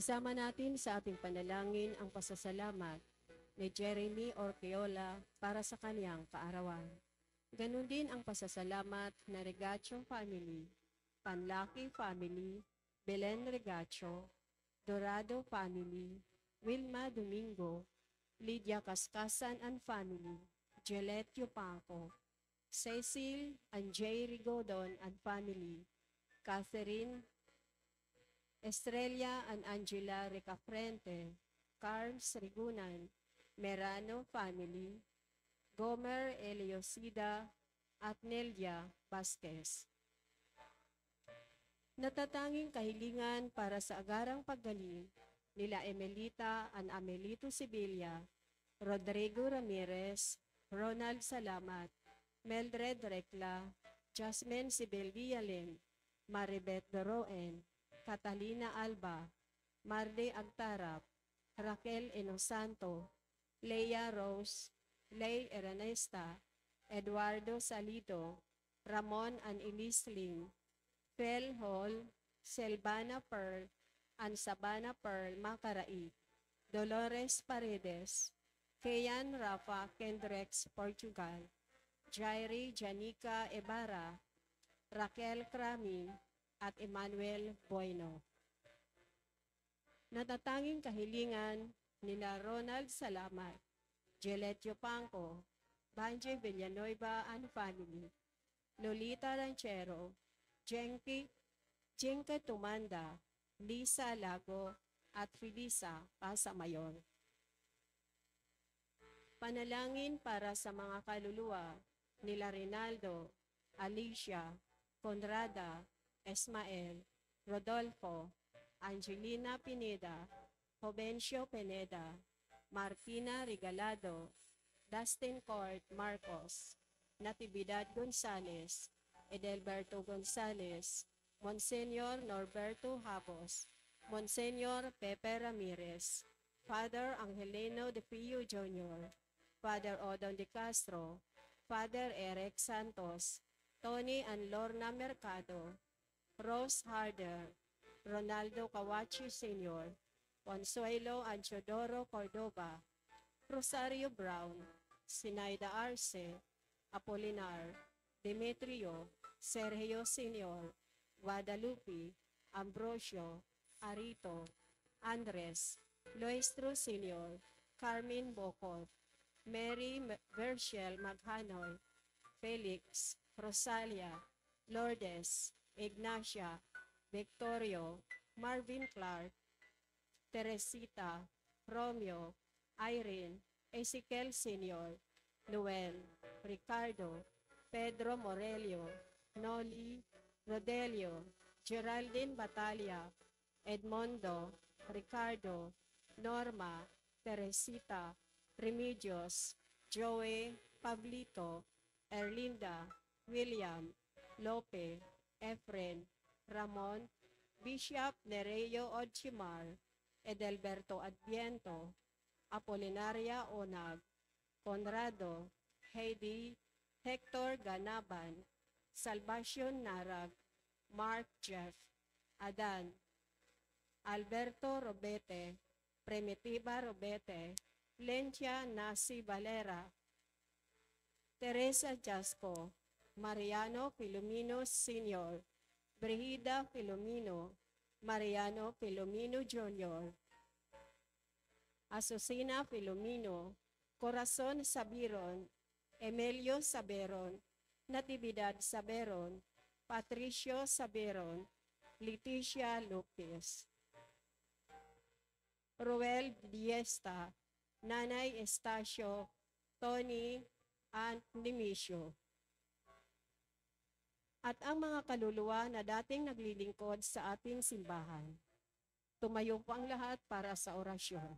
Isama natin sa ating panalangin ang pasasalamat ni Jeremy Orqueola para sa kaniyang kaarawan. Ganon din ang pasasalamat na Regacho family, Panlaki family, Belen Regacho, Dorado family, Wilma Domingo, Lydia Kaskasan and family, Gillette Yupanco, Cecil and J. Rigodon and family, Catherine Estrella and Angela Recafrente, Carms Rigunan, Merano family, Gomer Eliosida at Nelia Vasquez. Natatanging kahilingan para sa agarang paggaling nila Emelita and Amelito Sibilia, Rodrigo Ramirez, Ronald Salamat, Mildred Recla, Jasmine Sibel Villalem, Maribeth Doroen, Catalina Alba, Marde Agtarap, Raquel Enosanto, Leia Rose, Lay Eranesta, Eduardo Salido, Ramon and Elise Lim, Fel Hall, Selvana Pearl, and Sabana Pearl Macarai, Dolores Paredes, Keyan Rafa Kendrex Portugal, Jairi Janica Ibarra, Raquel Crami, at Emmanuel Bueno. Natatanging kahilingan nila Ronald Salamat, Gillette Yupanco, Banje Villanueva and family, Lolita Ranchero, Jenke Tumanda, Lisa Lago, at Felisa Pasamayor. Panalangin para sa mga kaluluwa nila Rinaldo, Alicia, Conrada, Esmael, Rodolfo, Angelina Pineda, Jovencio Pineda, Martina Regalado, Dustin Court Marcos, Natividad Gonzales, Edelberto Gonzales, Monsenyor Norberto Habos, Monsenyor Pepe Ramirez, Father Angelino de Pio Jr., Father Odon de Castro, Father Eric Santos, Tony and Lorna Mercado, Rose Harder, Ronaldo Kawachi Sr., Consuelo Anchodoro Cordova, Rosario Brown, Sinaida Arce, Apolinar, Demetrio, Sergio Sr., Guadalupe, Ambrosio, Arito, Andres, Loestro Sr., Carmen Bocot, Mary Vershel Maghanoy, Felix, Rosalia, Lourdes, Ignacia, Victorio, Marvin Clark, Teresita, Romeo, Irene, Ezekiel Sr., Noel, Ricardo, Pedro Morelio, Noli, Rodelio, Geraldine Batalia, Edmondo, Ricardo, Norma, Teresita, Remedios, Joey, Pablito, Erlinda, William, Lope, Efren, Ramon, Bishop Nereo Odchimar, Edelberto Adviento, Apolinaria Onag, Conrado, Heidi, Hector Ganaban, Salvacion Narag, Mark Jeff, Adan, Alberto Robete, Primitiva Robete, Lencia Nasi Valera, Teresa Jasco, Mariano Filomeno Sr., Brigida Filomeno, Mariano Filomeno Jr., Asusina Filomeno, Corazon Sabiron, Emilio Saberon, Natividad Saberon, Patricio Saberon, Leticia Lopez, Ruel Diesta, Nanay Estacio, Tony, and Demisio. At ang mga kaluluwa na dating naglilingkod sa ating simbahan. Tumayo po ang lahat para sa orasyon.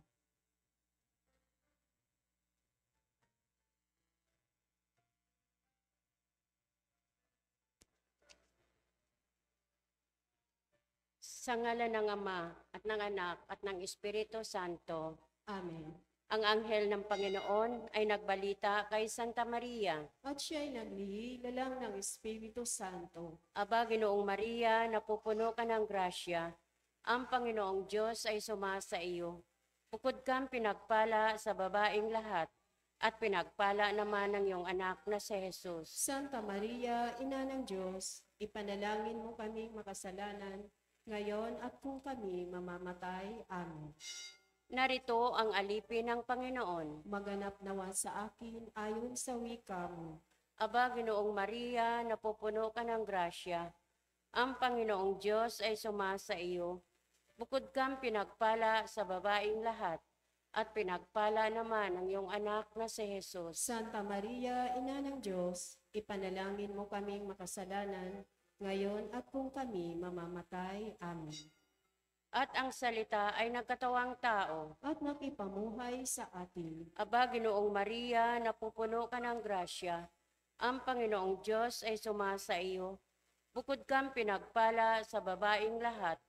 Sa ngalan ng Ama at ng Anak at ng Espiritu Santo. Amen. Ang anghel ng Panginoon ay nagbalita kay Santa Maria. At siya'y naglihilalang ng Espiritu Santo. Aba, Ginoong Maria, napupuno ka ng grasya. Ang Panginoong Diyos ay sumasa iyo. Bukod kang pinagpala sa babaeng lahat, at pinagpala naman ng iyong anak na si Jesus. Santa Maria, Ina ng Diyos, ipanalangin mo kaming makasalanan, ngayon at kung kami mamamatay. Amen. Narito ang alipin ng Panginoon. Maganap nawa sa akin ayon sa wika mo. Aba, Ginoong Maria, napupuno ka ng grasya. Ang Panginoong Diyos ay sumasa iyo. Bukod kang pinagpala sa babaeng lahat, at pinagpala naman ang iyong anak na si Jesus. Santa Maria, Ina ng Diyos, ipanalangin mo kaming makasalanan, ngayon at kung kami mamamatay. Amen. At ang salita ay nagkatawang tao. At nakipamuhay sa atin. Aba, Ginoong Maria, napupuno ka ng grasya. Ang Panginoong Diyos ay sumasa iyo. Bukod kang pinagpala sa babaeng lahat,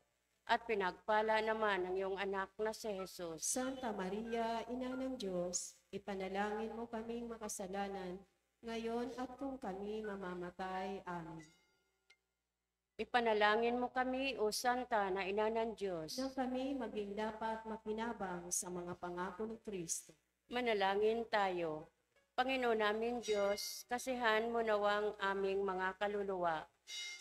at pinagpala naman ang iyong anak na si Jesus. Santa Maria, Ina ng Diyos, ipanalangin mo kaming makasalanan, ngayon at kung kami mamamatay. Amen. Ipanalangin mo kami, O Santa na Ina ng Diyos. Na kami maging dapat makinabang sa mga pangako ni Kristo. Manalangin tayo. Panginoon naming Diyos, kasihan mo nawang aming mga kaluluwa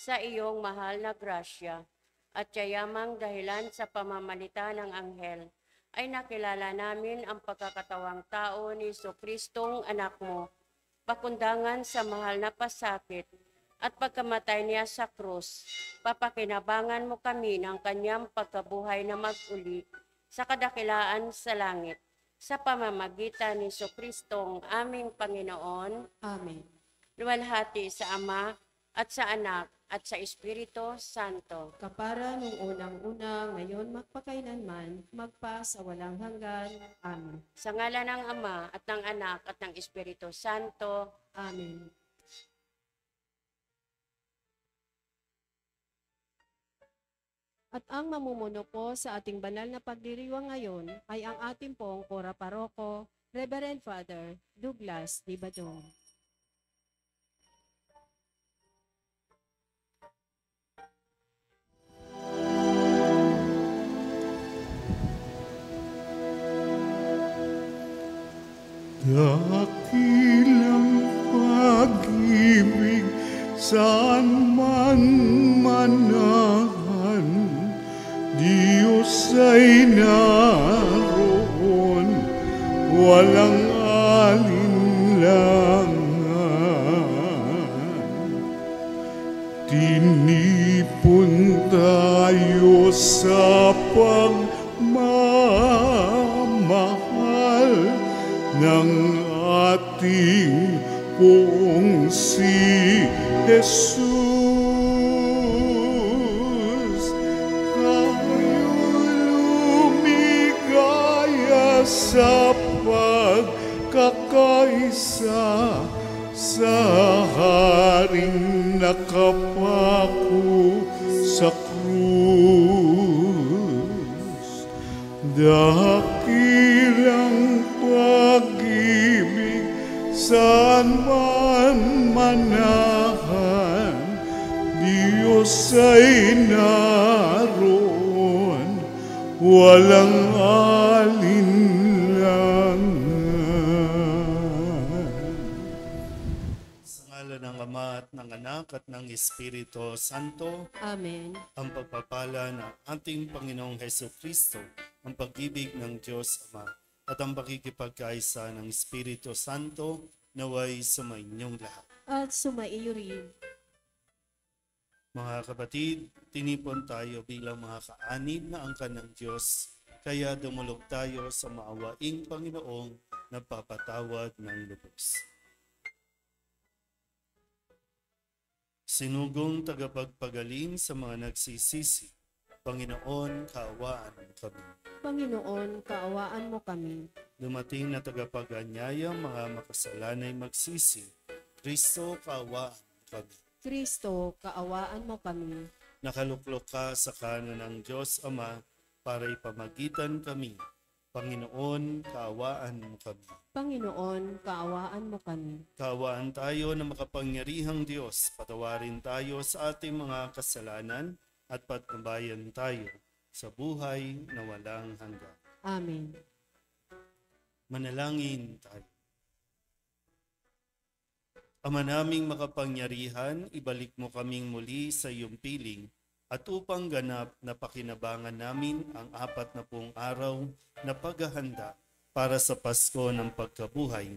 sa iyong mahal na grasya, at yayamang dahilan sa pamamalita ng anghel, ay nakilala namin ang pagkakatawang tao ni Jesucristong anak mo, pakundangan sa mahal na pasakit, at pagkamatay niya sa krus, papakinabangan mo kami ng kanyang pagkabuhay na mag-uli sa kadakilaan sa langit, sa pamamagitan ni Jesucristong aming Panginoon. Amen. Luwalhati sa Ama, at sa Anak, at sa Espiritu Santo. Kapara nung unang-una, ngayon magpakailanman, magpa sa walang hanggan. Amen. Sa ngalan ng Ama, at ng Anak, at ng Espiritu Santo. Amen. At ang mamumuno po sa ating banal na pagdiriwang ngayon ay ang ating pong Kora Paroko, Reverend Father Douglas D. Badong. Dakilang pag-ibig saan man manahan, Diyos ay naroon, walang alinlangan. Tinipon tayo sa pagmamahal ng ating poong si Jesus. Tayo lumigaya sa pagkakaisa sa haring nakapako sa krus. Dakilang pag-ibig saan man manahan, Diyos ay naroon, walang alinlangan. Sa ngalan ng Ama at ng Anak at ng Espiritu Santo, Amen. ang pagpapala ng ating Panginoong Hesukristo, ang pag-ibig ng Diyos Ama, at ang pakikipagkaisa ng Espiritu Santo naway sumainyong lahat. At sumaiyo rin. Mga kapatid, tinipon tayo bilang mga kaanib na angkan ng Diyos, kaya dumulog tayo sa maawaing Panginoong nagpapatawad ng lubos. Sinugong tagapagpagaling sa mga nagsisisi, Panginoon, kaawaan mo kami. Panginoon, kaawaan mo kami. Dumating na tagapag-anyaya, mga makasalanay magsisi, Kristo, kaawaan mo kami. Kristo, kaawaan mo kami. Nakaluklok ka sa kanan ng Diyos Ama para ipamagitan kami. Panginoon, kaawaan mo kami. Panginoon, kaawaan mo kami. Kaawaan tayo na makapangyarihang Diyos, patawarin tayo sa ating mga kasalanan at patnubayan tayo sa buhay na walang hanggan. Amen. Manalangin tayo. Ama naming makapangyarihan, ibalik mo kaming muli sa iyong piling at upang ganap na pakinabangan namin ang 40 araw na paghahanda para sa Pasko ng pagkabuhay.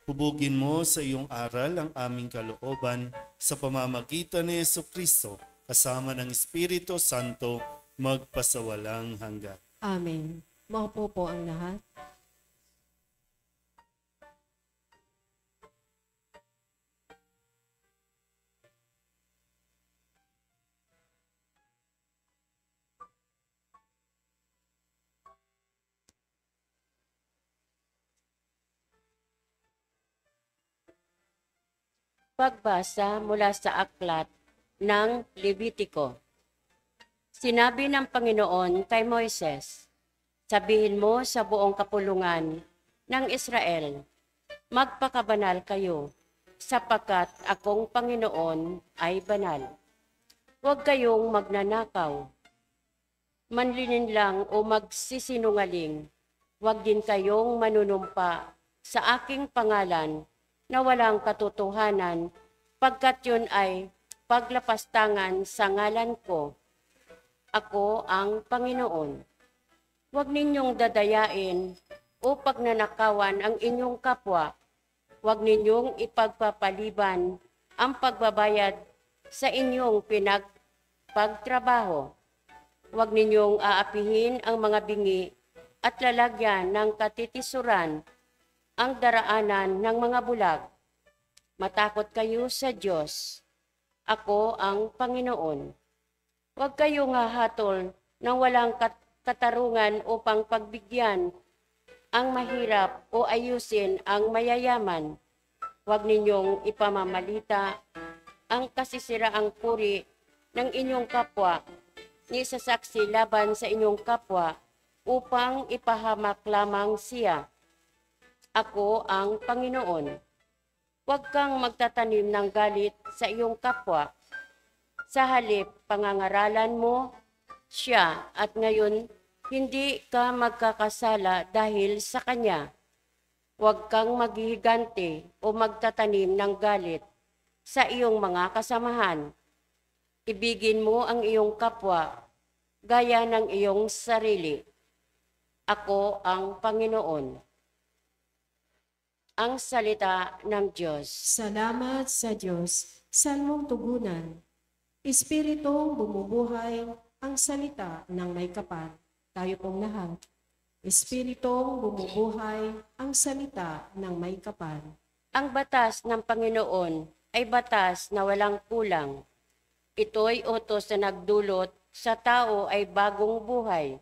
Hubugin mo sa iyong aral ang aming kalooban sa pamamagitan ni Jesucristo kasama ng Espiritu Santo magpasawalang hanggan. Amen. Maupo po ang lahat. Pagbasa mula sa aklat ng Levitiko. Sinabi ng Panginoon kay Moises, sabihin mo sa buong kapulungan ng Israel, magpakabanal kayo, sapagkat akong Panginoon ay banal. Huwag kayong magnanakaw, manlilinlang o magsisinungaling. Huwag din kayong manunumpa sa aking pangalan na walang katotohanan, pagkat yun ay paglapastangan sa ngalan ko. Ako ang Panginoon. Huwag ninyong dadayain o pagnanakawan ang inyong kapwa. Huwag ninyong ipagpapaliban ang pagbabayad sa inyong pagtrabaho. Huwag ninyong aapihin ang mga bingi at lalagyan ng katitisuran ang daraanan ng mga bulag. Matakot kayo sa Diyos. Ako ang Panginoon. Huwag kayong hahatol ng walang katarungan upang pagbigyan ang mahirap o ayusin ang mayayaman. Huwag ninyong ipamamalita ang kasisiraang puri ng inyong kapwa ni sasaksi laban sa inyong kapwa upang ipahamak lamang siya. Ako ang Panginoon. Huwag kang magtatanim ng galit sa iyong kapwa. Sa halip, pangangaralan mo siya at ngayon hindi ka magkakasala dahil sa kanya. Huwag kang maghihigante o magtatanim ng galit sa iyong mga kasamahan. Ibigin mo ang iyong kapwa gaya ng iyong sarili. Ako ang Panginoon. Ang salita ng Diyos. Salamat sa Diyos. Salmong tugunan. Espiritong bumubuhay ang salita ng may kapal. Tayo pong lahat. Espiritong bumubuhay ang salita ng may kapal. Ang batas ng Panginoon ay batas na walang kulang. Ito'y utos na nagdulot sa tao ay bagong buhay.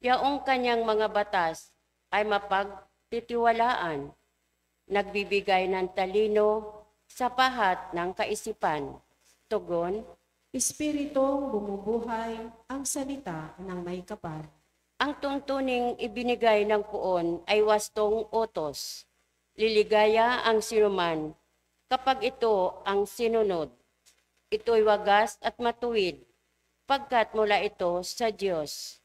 Yaong kanyang mga batas ay mapagtitiwalaan. Nagbibigay ng talino sa pahat ng kaisipan. Tugon, Espiritong bumubuhay ang salita ng may kapal. ang tuntuning ibinigay ng puon ay wastong utos. Liligaya ang sinuman kapag ito ang sinunod. Ito'y wagas at matuwid, pagkat mula ito sa Diyos.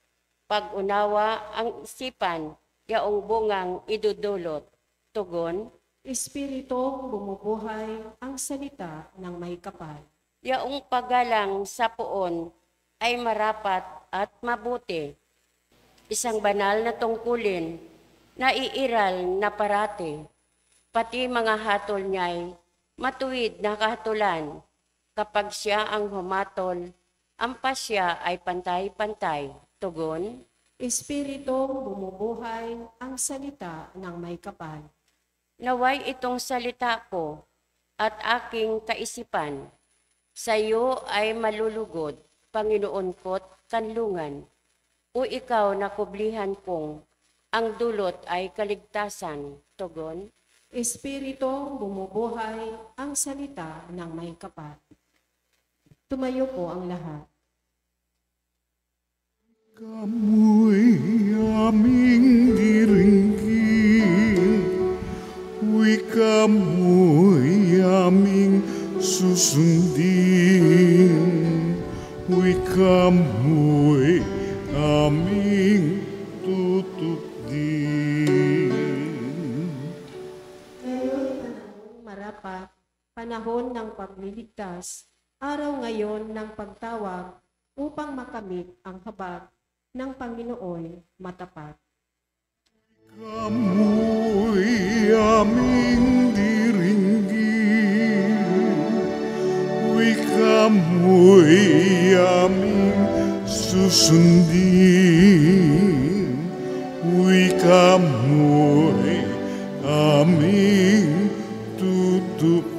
Pag-unawa ang isipan, yaong bungang idudulot. Tugon, Espiritong bumubuhay ang salita ng may kapal. yaong paggalang sa puon ay marapat at mabuti. Isang banal na tungkulin na iiral na parati. Pati mga hatol niya'y matuwid na kahatulan. Kapag siya ang humatol, ang pasya ay pantay-pantay. Tugon, Espiritong bumubuhay ang salita ng may kapal. naway itong salita ko at aking kaisipan. Sa iyo ay malulugod, Panginoon ko't kanlungan. O ikaw na kublihan kong, ang dulot ay kaligtasan. Tugon, Espiritong bumubuhay ang salita ng may kapal. Tumayo po ang lahat. Kamu'y aming diringgin, huy kamu'y aming susundin, huy kamu'y matapat, panahon ng pagliligtas, araw ngayon ng pagtawag upang makamit ang habag ng Panginoon matapat. Kamu'y aming diringgin, kamu'y aming susundin, kamu'y aming tutupin.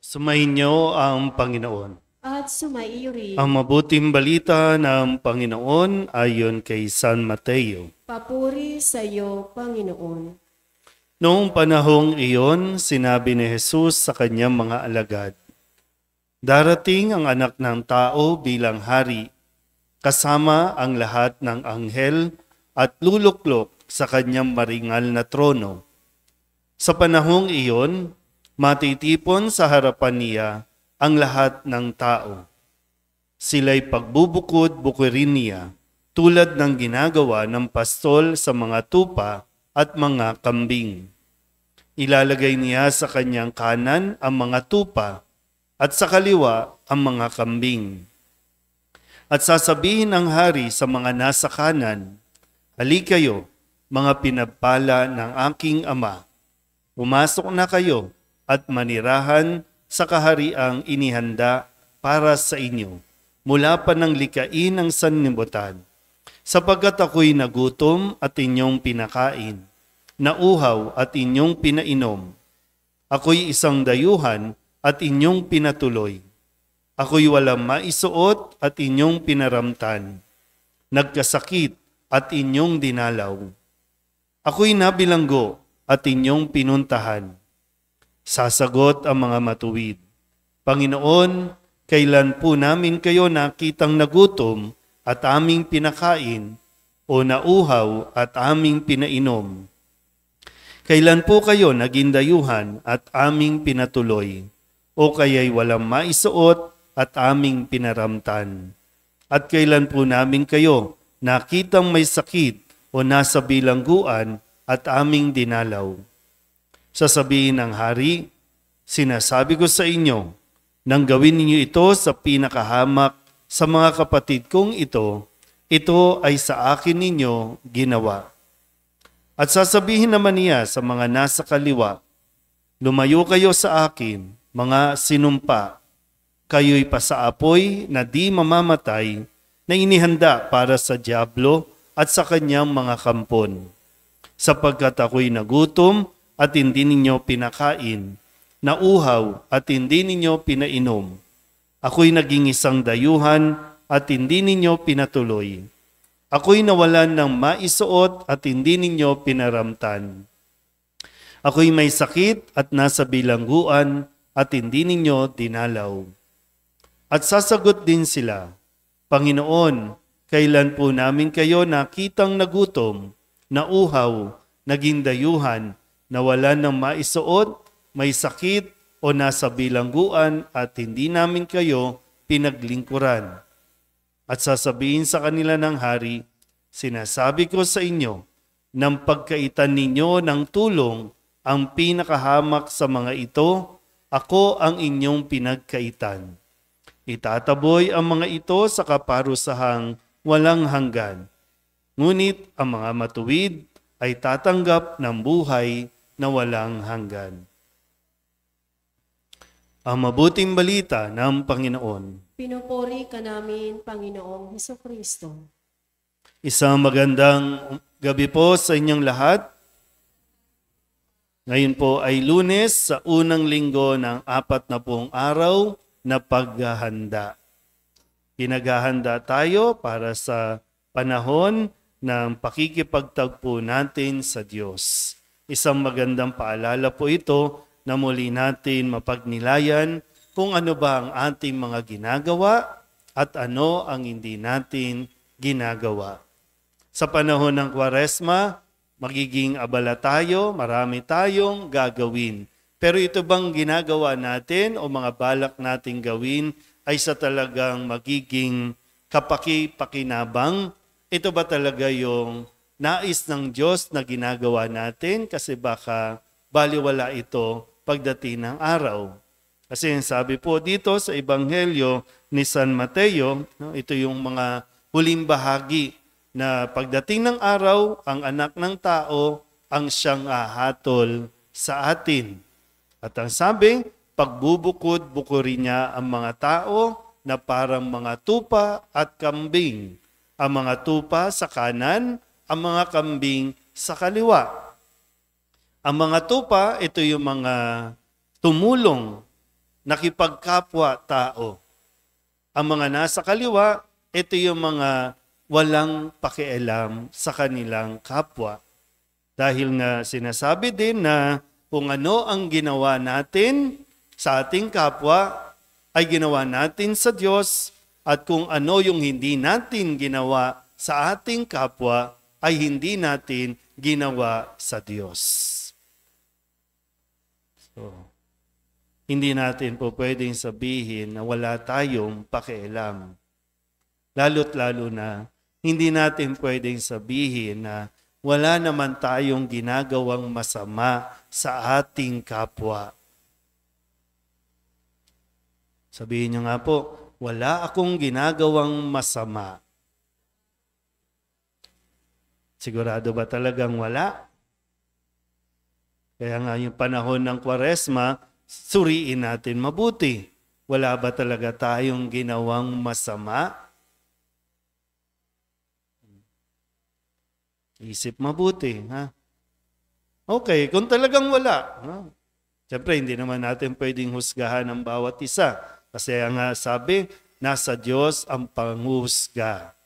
Sumainyo ang Panginoon. At sumaiyo rin, Ang mabuting balita ng Panginoon ayon kay San Mateo. papuri sa iyo, Panginoon. Noong panahong iyon, sinabi ni Jesus sa kanyang mga alagad, "Darating ang anak ng tao bilang hari, kasama ang lahat ng anghel at luluklok sa kanyang maringal na trono. Sa panahong iyon, matitipon sa harapan niya ang lahat ng tao. Sila'y pagbubukod-bukirin niya tulad ng ginagawa ng pastol sa mga tupa at mga kambing. Ilalagay niya sa kanyang kanan ang mga tupa at sa kaliwa ang mga kambing. At sasabihin ng hari sa mga nasa kanan, 'Halika kayo, mga pinagpala ng aking ama. Pumasok na kayo at manirahan sa kahariang inihanda para sa inyo, mula pa ng likain ng sanlibutan. Sapagkat ako'y nagutom at inyong pinakain, nauhaw at inyong pinainom. Ako'y isang dayuhan at inyong pinatuloy. Ako'y walang maisuot at inyong pinaramtan. Nagkasakit at inyong dinalaw. Ako'y nabilanggo at inyong pinuntahan." Sasagot ang mga matuwid, "Panginoon, kailan po namin kayo nakitang nagutom at aming pinakain o nauhaw at aming pinainom? Kailan po kayo naging dayuhan at aming pinatuloy o kaya'y walang maisuot at aming pinaramtan? At kailan po namin kayo nakitang may sakit o nasa bilangguan at aming dinalaw?" Sasabihin ng hari, "Sinasabi ko sa inyo, nang gawin ninyo ito sa pinakahamak sa mga kapatid kong ito ay sa akin ninyo ginawa." At sasabihin naman niya sa mga nasa kaliwa, "Lumayo kayo sa akin, mga sinumpa. Kayo'y pasaapoy na di mamamatay na inihanda para sa dyablo at sa kanyang mga kampon. Sapagkat ako'y nagutom at hindi ninyo pinakain, nauhaw at hindi ninyo pinainom. Ako'y naging isang dayuhan at hindi ninyo pinatuloy. Ako'y nawalan ng maisuot at hindi ninyo pinaramtan. Ako'y may sakit at nasa bilangguan at hindi ninyo dinalaw." At sasagot din sila, "Panginoon, kailan po namin kayo nakitang nagutom, nauhaw, naging dayuhan, nawalan ng maisuot, may sakit o nasa bilangguan at hindi namin kayo pinaglingkuran?" At sasabihin sa kanila ng hari, "Sinasabi ko sa inyo, nang pagkaitan ninyo ng tulong ang pinakahamak sa mga ito, ako ang inyong pinagkaitan. Itataboy ang mga ito sa kaparusahang walang hanggan. Ngunit ang mga matuwid ay tatanggap ng buhay na walang hanggan." Ang mabuting balita ng Panginoon. Pinupuri ka namin, Panginoong Hesukristo. Isang magandang gabi po sa inyong lahat. Ngayon po ay Lunes sa unang linggo ng 40 araw na paghahanda. Pinaghahanda tayo para sa panahon ng pakikipagtagpo natin sa Diyos. Isang magandang paalala po ito na muli natin mapagnilayan kung ano ba ang ating mga ginagawa at ano ang hindi natin ginagawa. Sa panahon ng Kwaresma, magiging abala tayo, marami tayong gagawin. Pero ito bang ginagawa natin o mga balak nating gawin ay sa talagang magiging kapaki-pakinabang? Ito ba talaga yung nais ng Diyos na ginagawa natin kasi baka baliwala ito pagdating ng araw. Kasi sabi po dito sa Ebanghelyo ni San Mateo, no, ito yung mga huling bahagi na pagdating ng araw, ang anak ng tao ang siyang hahatol sa atin. At ang sabi, pagbubukod-bukurin niya ang mga tao na parang mga tupa at kambing. Ang mga tupa sa kanan, ang mga kambing sa kaliwa. Ang mga tupa, ito yung mga tumulong, nakipagkapwa tao. Ang mga nasa kaliwa, ito yung mga walang pakialam sa kanilang kapwa. Dahil nga sinasabi din na kung ano ang ginawa natin sa ating kapwa, ay ginawa natin sa Diyos, at kung ano yung hindi natin ginawa sa ating kapwa, ay hindi natin ginawa sa Diyos. So, hindi natin po pwedeng sabihin na wala tayong pakialam. Lalo't lalo na, hindi natin pwedeng sabihin na wala naman tayong ginagawang masama sa ating kapwa. Sabihin niyo nga po, wala akong ginagawang masama. Sigurado ba talagang wala? Kaya nga yung panahon ng Kwaresma, suriin natin mabuti. Wala ba talaga tayong ginawang masama? Isip mabuti, ha? Okay, kung talagang wala, ha? Siyempre, hindi naman natin pwedeng husgahan ang bawat isa. Kasi ang sabi, nasa Diyos ang panghusga.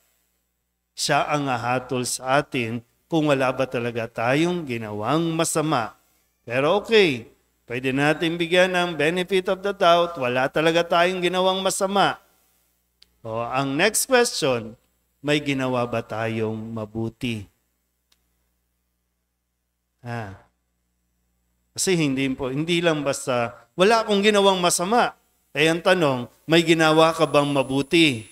Siya ang hahatol sa atin kung wala ba talaga tayong ginawang masama. Pero okay, pwede natin bigyan ng benefit of the doubt, wala talaga tayong ginawang masama. O, ang next question, may ginawa ba tayong mabuti? Kasi hindi lang basta, wala akong ginawang masama. Eh ang tanong, may ginawa ka bang mabuti?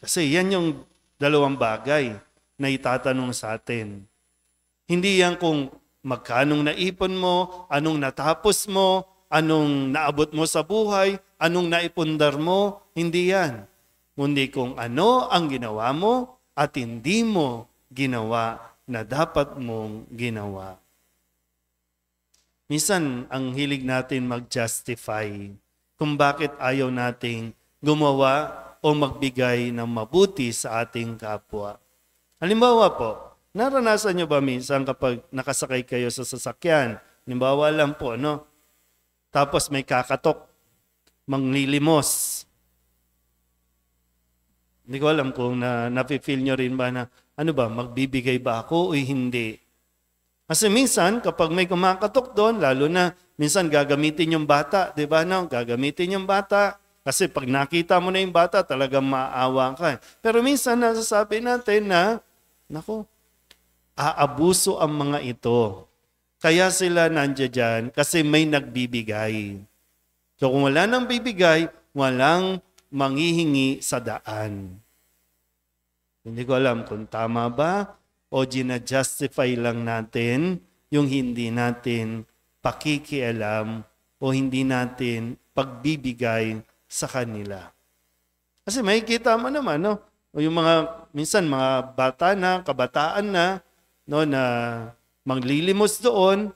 Kasi yan yung dalawang bagay na itatanong sa atin. Hindi yan kung magkanong naipon mo, anong natapos mo, anong naabot mo sa buhay, anong naipundar mo, hindi yan. Kundi kung ano ang ginawa mo at hindi mo ginawa na dapat mong ginawa. Minsan, ang hilig natin mag-justify kung bakit ayaw nating gumawa o magbigay ng mabuti sa ating kapwa. Halimbawa po, naranasan nyo ba minsan kapag nakasakay kayo sa sasakyan? Halimbawa lang po, no? Tapos may kakatok, manglilimos. Hindi ko alam kung nafe-feel nyo rin ba na, ano ba, magbibigay ba ako o hindi? Kasi minsan, kapag may kumakatok doon, lalo na minsan gagamitin yung bata, di ba? No? Gagamitin yung bata. Kasi pag nakita mo na yung bata, talagang maawa ka. Pero minsan, nasasabi natin na, naku, aabuso ang mga ito. Kaya sila nandiyan dyan kasi may nagbibigay. So kung wala nang bibigay, walang manghihingi sa daan. Hindi ko alam kung tama ba o gina-justify lang natin yung hindi natin pakikialam o hindi natin pagbibigay sa kanila. Kasi makikita mo naman, no? O yung mga, minsan mga bata na, kabataan na, no, na maglilimos doon,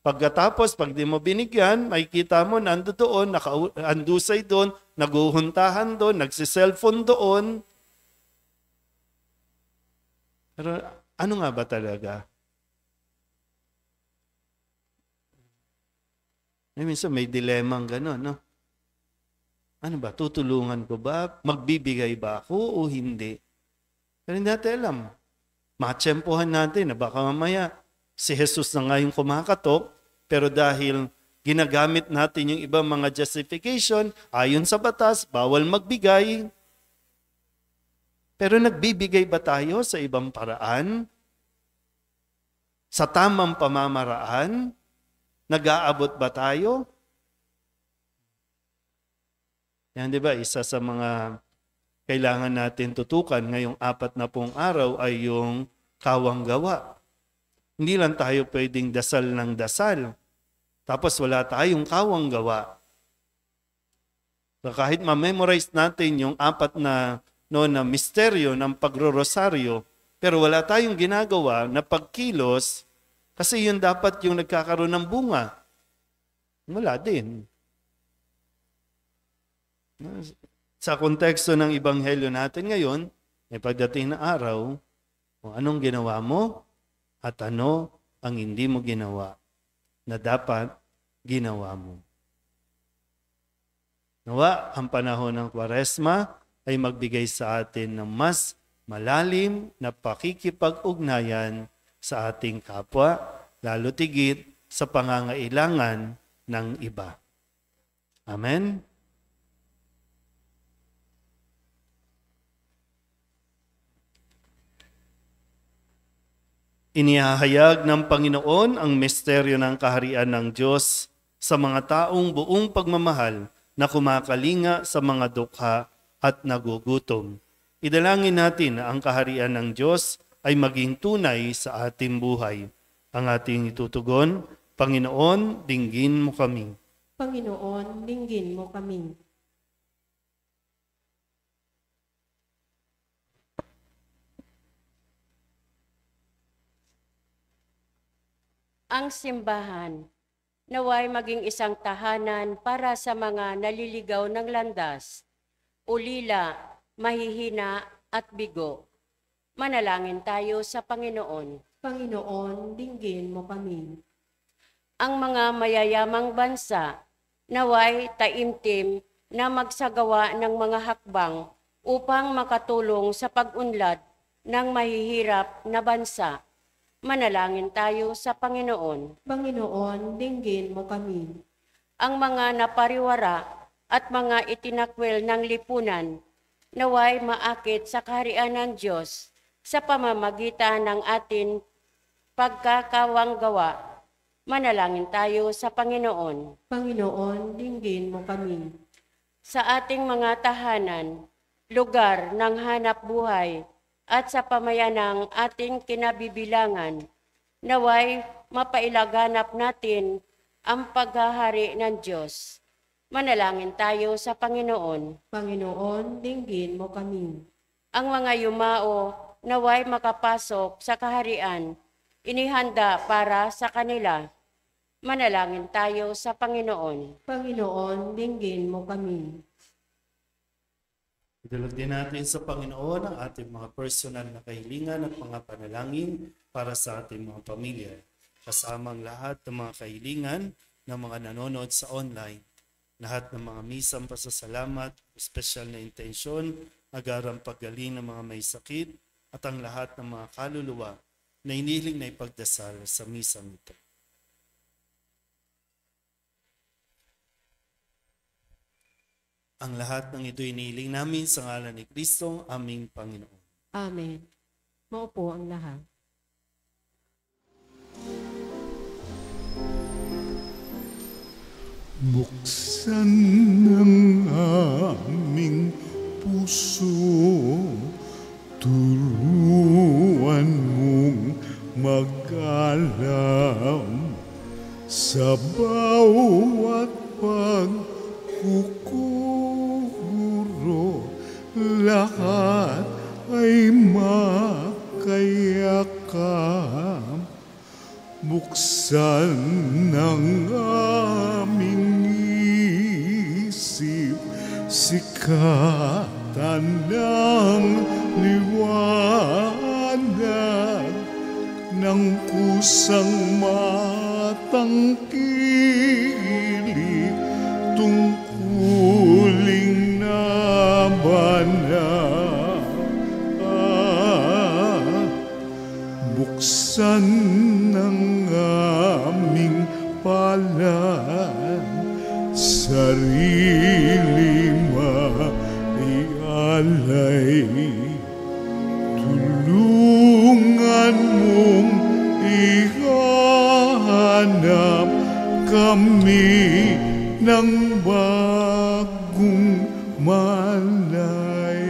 pagkatapos, pag di mo binigyan, makikita mo, nando doon, nakaandusay doon, naguhuntahan doon, nagsiselfone doon. Pero ano nga ba talaga? Minsan may dilemang gano'n, no? Ano ba, tutulungan ko ba? Magbibigay ba ako o hindi? Pero hindi natin alam. Matsempohan natin na baka mamaya si Jesus na nga yung kumakatok, pero dahil ginagamit natin yung ibang mga justification, ayon sa batas, bawal magbigay. Pero nagbibigay ba tayo sa ibang paraan? Sa tamang pamamaraan? Nag-aabot ba tayo? Yan, di ba? Isa sa mga kailangan natin tutukan ngayong 40 araw ay yung kawang gawa. Hindi lang tayo pwedeng dasal ng dasal, tapos wala tayong kawang gawa. So kahit ma-memorize natin yung 4 na misteryo ng pagro-rosaryo, pero wala tayong ginagawa na pagkilos, kasi yun dapat yung nagkakaroon ng bunga. Wala din. Sa konteksto ng ebanghelyo natin ngayon, ay pagdating na araw, kung anong ginawa mo at ano ang hindi mo ginawa na dapat ginawa mo. Nawa, ang panahon ng Kwaresma ay magbigay sa atin ng mas malalim na pakikipag-ugnayan sa ating kapwa, lalo tigit sa pangangailangan ng iba. Amen? Inihahayag ng Panginoon ang misteryo ng kaharian ng Diyos sa mga taong buong pagmamahal na kumakalinga sa mga dukha at nagugutom. Idalangin natin na ang kaharian ng Diyos ay maging tunay sa ating buhay. Ang ating itutugon, Panginoon, dinggin mo kami. Panginoon, dinggin mo kami. Ang simbahan, naway maging isang tahanan para sa mga naliligaw ng landas, ulila, mahihina at bigo. Manalangin tayo sa Panginoon. Panginoon, dinggin mo kami. Ang mga mayayamang bansa, naway taimtim na magsagawa ng mga hakbang upang makatulong sa pag-unlad ng mahihirap na bansa. Manalangin tayo sa Panginoon. Panginoon, dinggin mo kami. Ang mga napariwara at mga itinakwil ng lipunan, naway maakit sa kaharian ng Diyos sa pamamagitan ng atin pagkakawanggawa. Manalangin tayo sa Panginoon. Panginoon, dinggin mo kami. Sa ating mga tahanan, lugar ng hanap buhay, at sa pamayanang ating kinabibilangan, naway mapailaganap natin ang paghahari ng Diyos. Manalangin tayo sa Panginoon. Panginoon, dinggin mo kami. Ang mga yumao naway makapasok sa kaharian, inihanda para sa kanila. Manalangin tayo sa Panginoon. Panginoon, dinggin mo kami. Idulog din natin sa Panginoon ang ating mga personal na kahilingan at mga panalangin para sa ating mga pamilya. Kasama ang lahat ng mga kahilingan ng mga nanonood sa online. Lahat ng mga misang pasasalamat, espesyal na intensyon, agarang paggaling ng mga may sakit, at ang lahat ng mga kaluluwa na iniling na ipagdasal sa misang ito. Ang lahat ng ito iniling namin sa ngalan ni Kristo, aming Panginoon. Amen. Maupo ang lahat. Buksan ng aming puso, turuan mong mag-alam sa bawat pagkukuro, lahat ay makayakap. Buksan ng aming isip, sikatan ng liwanag ng kusang matangkilik, tungkuling nabanag. Buksan ng aming palad, sarili maialay. Tulungan mong ihanap kami ng bagong malay.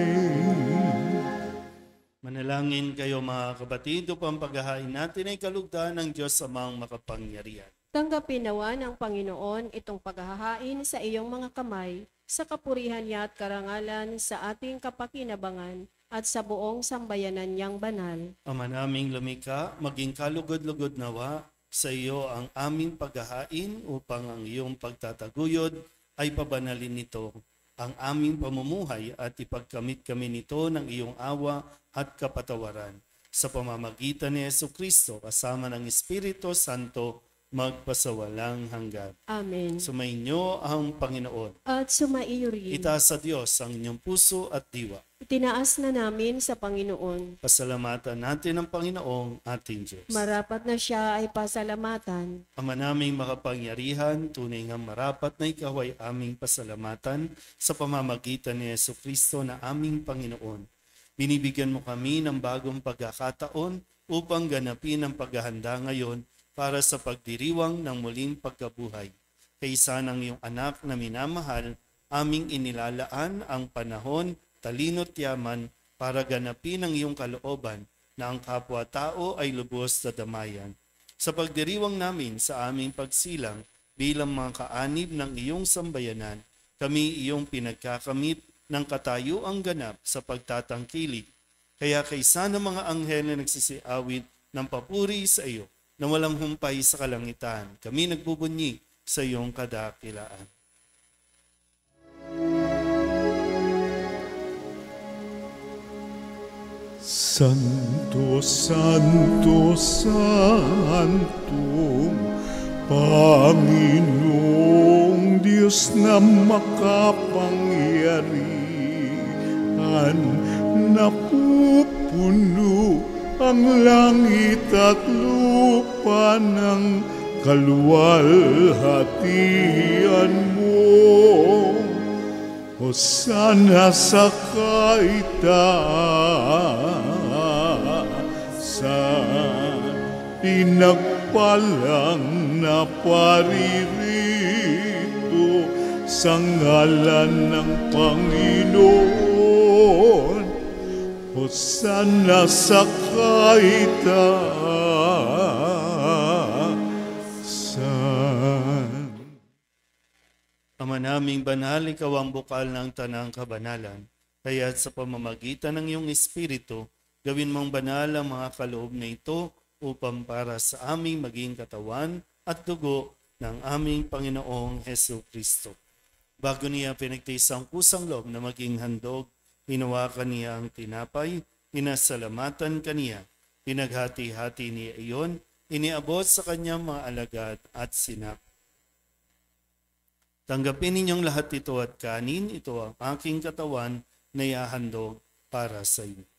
Manalangin kayo mga kapatid upang paghahain natin ay kalugdan ng Diyos Amang makapangyarihan. Tanggapin nawa ng Panginoon itong paghahain sa iyong mga kamay, sa kapurihan niya at karangalan sa ating kapakinabangan at sa buong sambayanan niyang banal. Ama naming lumikha, maging kalugod-lugod nawa sa iyo ang aming paghahain upang ang iyong pagtataguyod ay pabanalin nito ang aming pamumuhay at ipagkamit kami nito ng iyong awa at kapatawaran. Sa pamamagitan ni Jesucristo kasama ng Espiritu Santo, magpasawalang hanggan. Amen. Sumainyo ang Panginoon. At sumaiyo rin. Itaas sa Diyos ang inyong puso at diwa. Itinaas na namin sa Panginoon. Pasalamatan natin ang Panginoong ating Diyos. Marapat na siya ay pasalamatan. Ama naming makapangyarihan, tunay nga marapat na ikaw ay aming pasalamatan sa pamamagitan ni Jesucristo na aming Panginoon. Binibigyan mo kami ng bagong pagkakataon upang ganapin ang paghahanda ngayon para sa pagdiriwang ng muling pagkabuhay. Kaysa ng iyong anak na minamahal, aming inilalaan ang panahon, talino't yaman para ganapin ang iyong kalooban na ang kapwa-tao ay lubos sa damayan. Sa pagdiriwang namin sa aming pagsilang bilang mga kaanib ng iyong sambayanan, kami iyong pinagkakamit ng katayuang ganap sa pagtatangkilik. Kaya kaysa ng mga anghel na nagsisiawit ng papuri sa iyo, na walang humpay sa kalangitan, kami nagbubunyi sa iyong kadakilaan. Santo, Santo, Santo, Panginoong Diyos na makapangyarihan, napupuno ang langit at lupa ng kaluwalhatian mo. Hosana sa kaitaasan, pinagpalang na paririto sa ngalan ng Panginoon. Hosana sa kaitaasan. Ama naming banal, ikaw ang bukal ng tanang kabanalan. Kaya sa pamamagitan ng iyong Espiritu, gawin mong banal ang mga kaloob na ito upang para sa aming maging katawan at dugo ng aming Panginoong Jesucristo. Bago niya pinagtiis ang kusang loob na maging handog, hinawakan niya ang tinapay, pinasalamatan kaniya, pinaghati-hati niya iyon, iniabot sa kanyang mga alagad at sinak. Tanggapin ninyong lahat ito at kanin, ito ang aking katawan na ihahandog para sa inyo.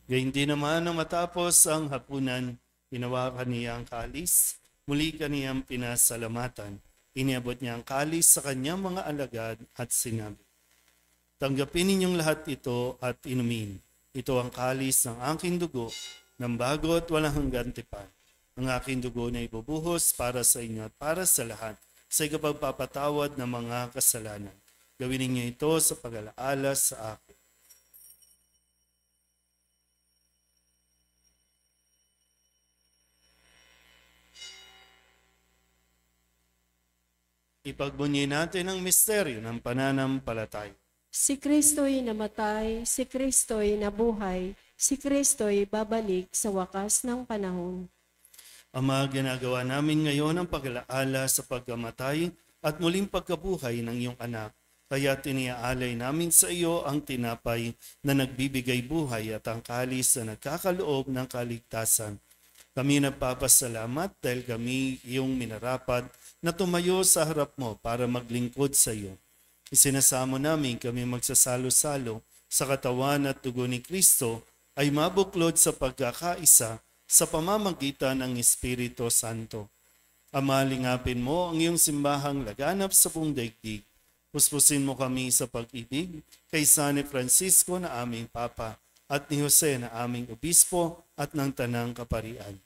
Gayun din naman nang matapos ang hapunan, hinawakan niya ang kalis, muli kaniyang pinasalamatan. Iniabot niya ang kalis sa kanyang mga alagad at sinabi, tanggapin ninyong lahat ito at inumin. Ito ang kalis ng aking dugo, ng bago at walang hanggang tipan. Ang aking dugo na ibubuhos para sa inyo at para sa lahat, sa ikapagpapatawad ng mga kasalanan. Gawin ninyo ito sa pag-alaala sa akin. Ipagbunyi natin ang misteryo ng pananampalataya. Si Kristo'y namatay, si Kristo'y nabuhay, si Kristo'y babalik sa wakas ng panahon. Ama, ginagawa namin ngayon ang pag-alaala sa pagkamatay at muling pagkabuhay ng iyong anak. Kaya tiniaalay namin sa iyo ang tinapay na nagbibigay buhay at ang kalis na nagkakaloob ng kaligtasan. Kami nagpapasalamat dahil kami iyong minarapat na tumayo sa harap mo para maglingkod sa iyo. Isinasamo namin kami magsasalo-salo sa katawan at dugo ni Kristo ay mabuklod sa pagkakaisa sa pamamagitan ng Espiritu Santo. Ama, lingapin mo ang iyong simbahang laganap sa buong daigdig. Puspusin mo kami sa pag-ibig kay San Francisco na aming Papa at ni Jose na aming Obispo at ng Tanang Kaparian.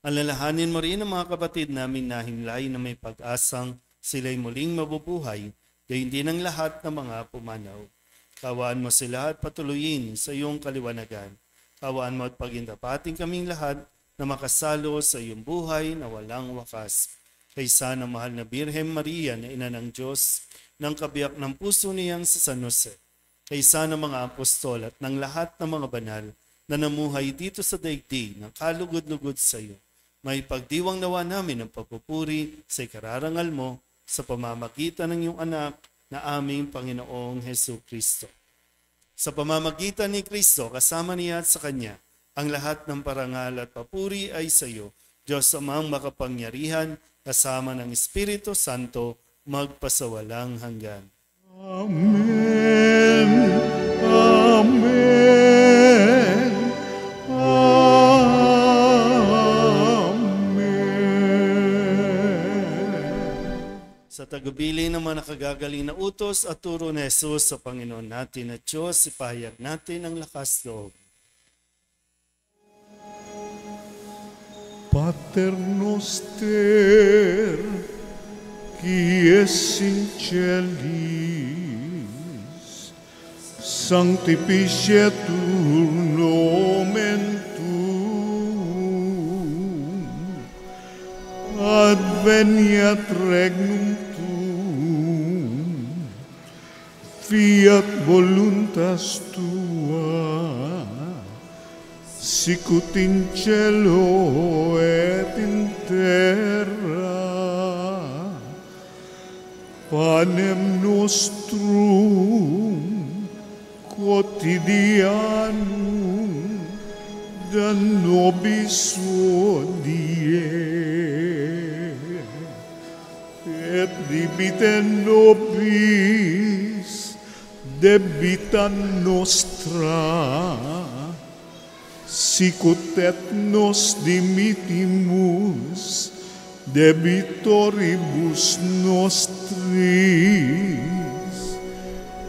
Alalahanin mo rin ang mga kapatid namin na himlay na may pag-asang sila'y muling mabubuhay, gayon din ang lahat ng mga pumanaw. Kawaan mo sila at patuloyin sa iyong kaliwanagan. Kawaan mo at pagindapating kaming lahat na makasalo sa iyong buhay na walang wakas. Kaysa ng mahal na Birhen Maria na ina ng Diyos, ng kabiyak ng puso niyang sa San Jose, kaysa ng mga apostol at ng lahat ng mga banal na namuhay dito sa daigdig ng kalugod-lugod sa iyo, may pagdiwang nawa namin ang pagpupuri sa ikararangal mo sa pamamagitan ng iyong anak na aming Panginoong Hesu Kristo. Sa pamamagitan ni Kristo, kasama niya at sa Kanya, ang lahat ng parangal at papuri ay sa iyo, Diyos amang makapangyarihan, kasama ng Espiritu Santo, magpasawalang hanggan. Amen. Amen. Amen. Sa tagubilin ng mga nakagagaling na utos at turo ni Jesus sa Panginoon natin at Diyos, ipahayag natin ang lakas loob. Pater noster, qui es in celis, sanctificetur nomen tuum, adveniat regnum tuum, fiat voluntas tua, sicut in cielo et in terra. Panem nostrum quotidianum da nobis hodie, et dimitte nobis debita nostra, sicut et nos dimittimus debitoribus nostris,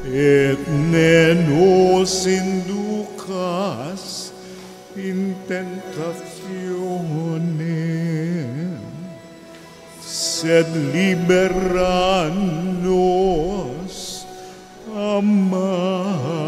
et ne nos inducas in tentationem, sed libera nos a malo.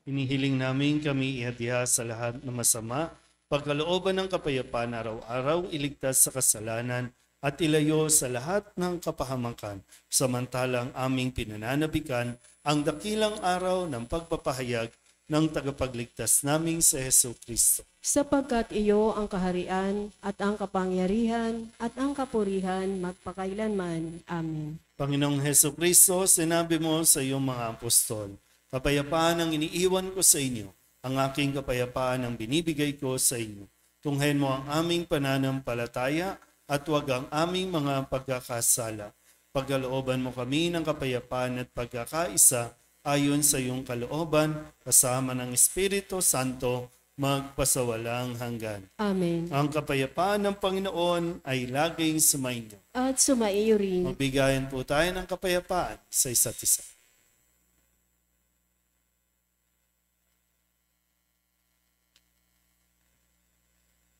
Hinihiling namin kami ihadya sa lahat ng masama, pagkalooban ng kapayapaan araw-araw, iligtas sa kasalanan, at ilayo sa lahat ng kapahamakan, samantalang aming pinananabikan ang dakilang araw ng pagpapahayag ng tagapagligtas naming si Hesu Kristo. Sapagkat iyo ang kaharian at ang kapangyarihan at ang kapurihan magpakailanman. Amen. Panginoong Hesu Kristo, sinabi mo sa iyong mga apostol, kapayapaan ang iniiwan ko sa inyo, ang aking kapayapaan ang binibigay ko sa inyo. Tunghayin mo ang aming pananampalataya at huwag ang aming mga pagkakasala. Pagkalooban mo kami ng kapayapaan at pagkakaisa ayon sa iyong kalooban, kasama ng Espiritu Santo, magpasawalang hanggan. Amen. Ang kapayapaan ng Panginoon ay laging sumainyo. At sumaiyo rin. Magbigayan po tayo ng kapayapaan sa isa't isa.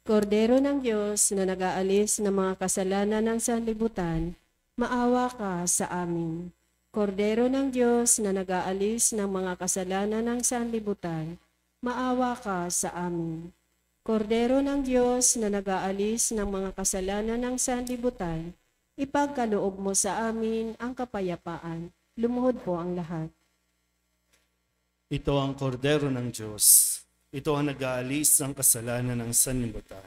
Kordero ng Diyos na nag-aalis ng mga kasalanan ng sanlibutan, maawa ka sa amin. Kordero ng Diyos na nag-aalis ng mga kasalanan ng sanlibutan, maawa ka sa amin. Kordero ng Diyos na nag-aalis ng mga kasalanan ng sanlibutan, ipagkaloob mo sa amin ang kapayapaan. Lumuhod po ang lahat. Ito ang kordero ng Diyos. Ito ang nag-aalis ng kasalanan ng sanlibutan.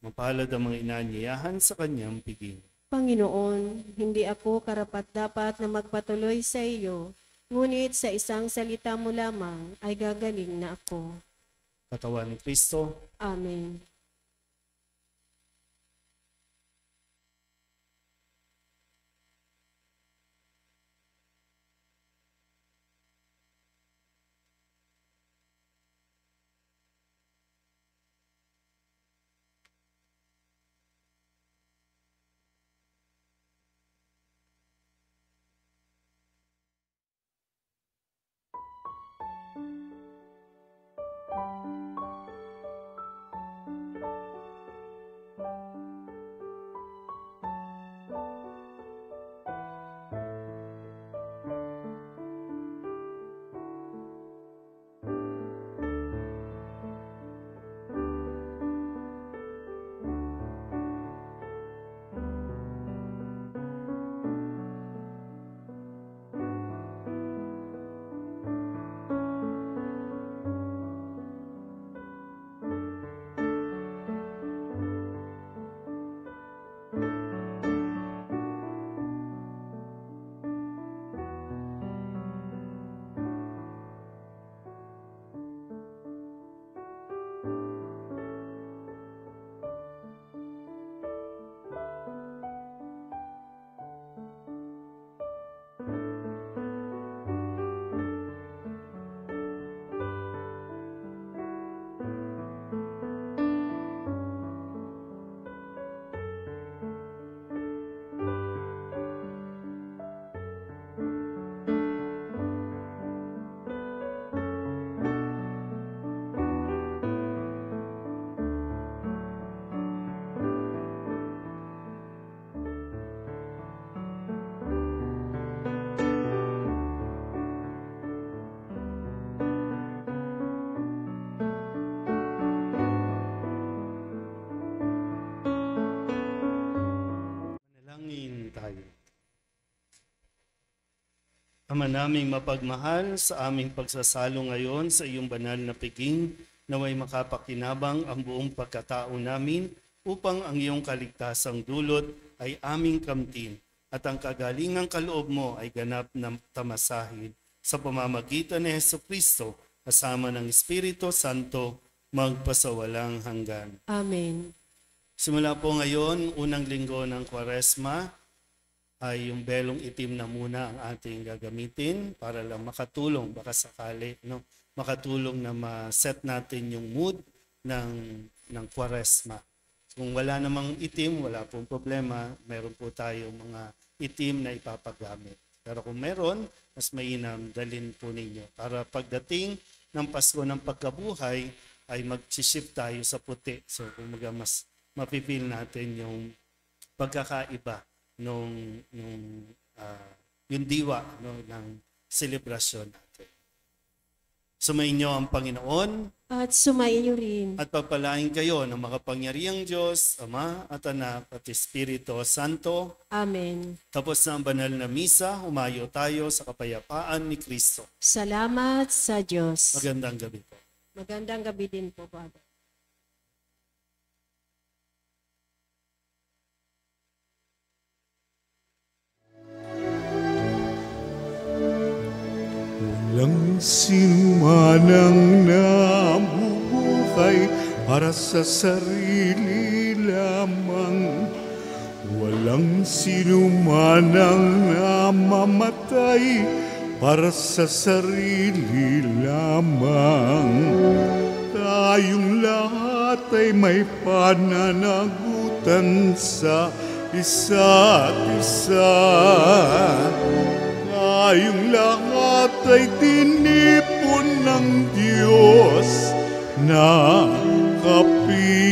Mapalad ang mga inaanyayahan sa kanyang piging. Panginoon, hindi ako karapat-dapat na magpatuloy sa iyo, ngunit sa isang salita mo lamang ay gagaling na ako. Katawan ni Kristo, Amen. Ama naming mapagmahal, sa aming pagsasalo ngayon sa iyong banal na piging, naway makapakinabang ang buong pagkatao namin upang ang iyong kaligtasang dulot ay aming kamtin at ang kagalingang kaloob mo ay ganap na tamasahin sa pamamagitan ni Jesucristo kasama ng Espiritu Santo magpasawalang hanggan. Amen. Simula po ngayon, unang linggo ng Kwaresma, ay yung belong itim na muna ang ating gagamitin para lang makatulong, baka sakali, no? Makatulong na ma-set natin yung mood ng Kwaresma. Kung wala namang itim, wala pong problema, meron po tayong mga itim na ipapagamit. Pero kung meron, mas mainam, dalhin po ninyo. Para pagdating ng Pasko ng Pagkabuhay, ay mag-shift tayo sa puti. So, kumaga mas mapipil natin yung pagkakaiba yung diwa ng selebrasyon natin. Sumainyo ang Panginoon At sumainyo rin. at pagpalain kayo ng makapangyarihang Diyos, Ama at Anak at Espiritu Santo. Amen. Tapos na ang banal na misa, humayo tayo sa kapayapaan ni Kristo. Salamat sa Diyos. Magandang gabi po. Magandang gabi din po, Father. Walang sinumanang nabubuhay para sa sarili lamang. Walang sinumanang namamatay para sa sarili lamang. Tayong lahat ay may pananagutan sa isa't isa. Tayong lahat ay tinipon ng Diyos na kapiling.